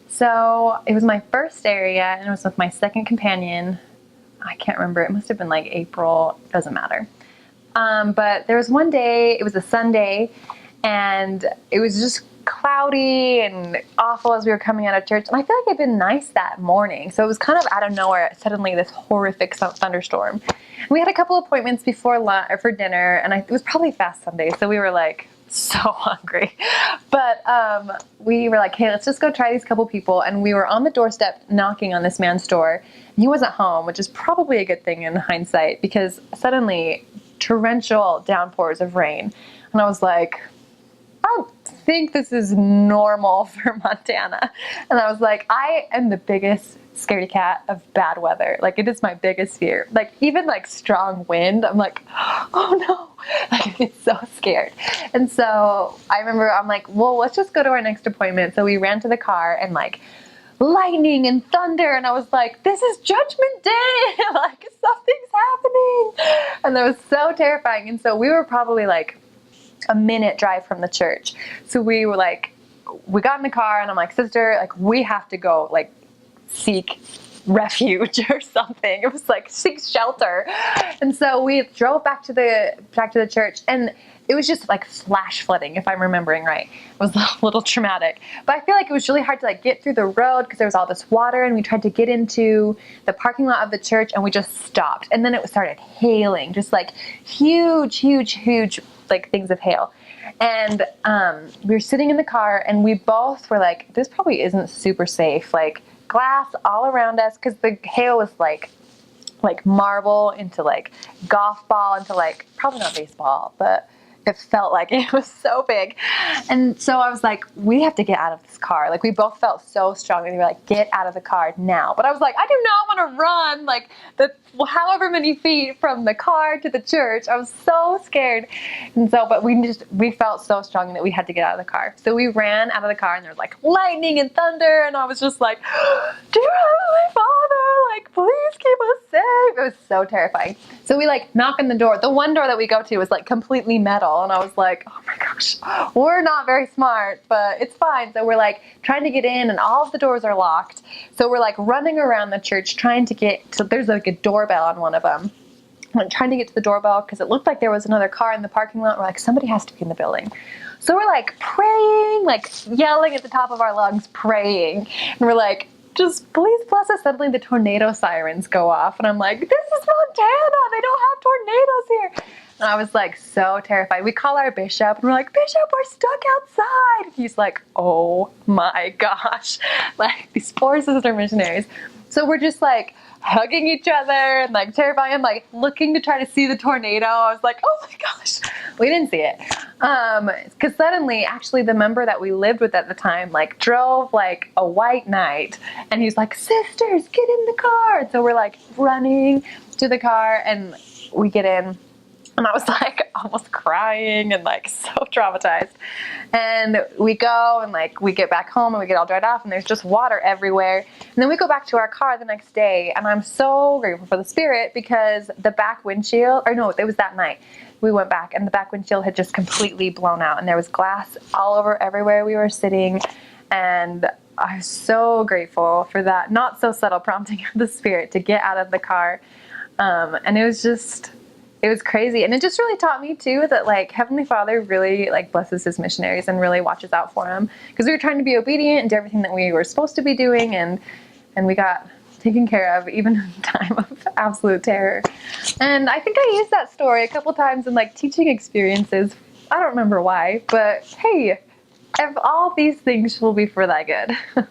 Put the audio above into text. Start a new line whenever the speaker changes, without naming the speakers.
So it was my first area, and it was with my second companion. I can't remember. It must have been like April. Doesn't matter. But there was one day, it was a Sunday, and it was just cloudy and awful as we were coming out of church. And I feel like it'd been nice that morning. So it was kind of out of nowhere, suddenly this horrific thunderstorm. We had a couple appointments before lunch or for dinner, and it was probably Fast Sunday. So we were like so hungry. But we were like, hey, let's just go try these couple people. And we were on the doorstep knocking on this man's door. And he wasn't home, which is probably a good thing in hindsight, because suddenly torrential downpours of rain. And I was like, I don't think this is normal for Montana. And I was like, I am the biggest scaredy cat of bad weather. Like, it is my biggest fear. Like, even like strong wind, I'm like, oh no. Like, I get so scared. And so I remember I'm like, well, let's just go to our next appointment. So we ran to the car, and like lightning and thunder, and I was like, this is Judgment Day. Like, something's happening. And that was so terrifying. And so we were probably like a minute drive from the church. So we were like, we got in the car, and I'm like, sister, like, we have to go like seek refuge or something. It was like seek shelter. And so we drove back to the church, and it was just like flash flooding, if I'm remembering right. It was a little traumatic, but I feel like it was really hard to like get through the road because there was all this water, and we tried to get into the parking lot of the church, and we just stopped. And then it started hailing, just like huge like things of hail. And we were sitting in the car, and we both were like, this probably isn't super safe. Like, glass all around us, because the hail was like marble into like golf ball into like, probably not baseball, but it felt like it was so big. And so I was like, we have to get out of this car. Like, we both felt so strongly. We were like, get out of the car now. But I was like, I do not want to run like the however many feet from the car to the church. I was so scared. And so, but we felt so strongly that we had to get out of the car. So we ran out of the car, and there was like lightning and thunder. And I was just like, dear Heavenly Father, like, please keep us safe. It was so terrifying. So we like knock on the door. The one door that we go to was like completely metal. And I was like, oh my gosh, we're not very smart, but it's fine. So we're like trying to get in, and all of the doors are locked. So we're like running around the church trying to get to, there's like a doorbell on one of them. I'm trying to get to the doorbell because it looked like there was another car in the parking lot. We're like, somebody has to be in the building. So we're like praying, like yelling at the top of our lungs, praying. And we're like, just please bless us. Suddenly the tornado sirens go off. And I'm like, this is Montana. They don't have tornadoes here. And I was like so terrified. We call our bishop, and we're like, Bishop, we're stuck outside. And he's like, oh my gosh. Like, these poor sister missionaries. So we're just like hugging each other and like terrifying. I'm like looking to try to see the tornado. I was like, oh my gosh. We didn't see it. Because suddenly, actually, the member that we lived with at the time like drove like a white knight, and he's like, sisters, get in the car. And so we're like running to the car, and we get in. And I was like almost crying and like so traumatized. And we go, and like we get back home, and we get all dried off, and there's just water everywhere. And then we go back to our car the next day, and I'm so grateful for the Spirit, because the back windshield, or no, it was that night. We went back, and the back windshield had just completely blown out, and there was glass all over everywhere we were sitting. And I was so grateful for that not so subtle prompting of the Spirit to get out of the car. And it was crazy. And it just really taught me too that like Heavenly Father really like blesses his missionaries and really watches out for them, because we were trying to be obedient and do everything that we were supposed to be doing, and we got taken care of even in a time of absolute terror. And I think I used that story a couple times in like teaching experiences. I don't remember why, but hey, if all these things will be for thy good.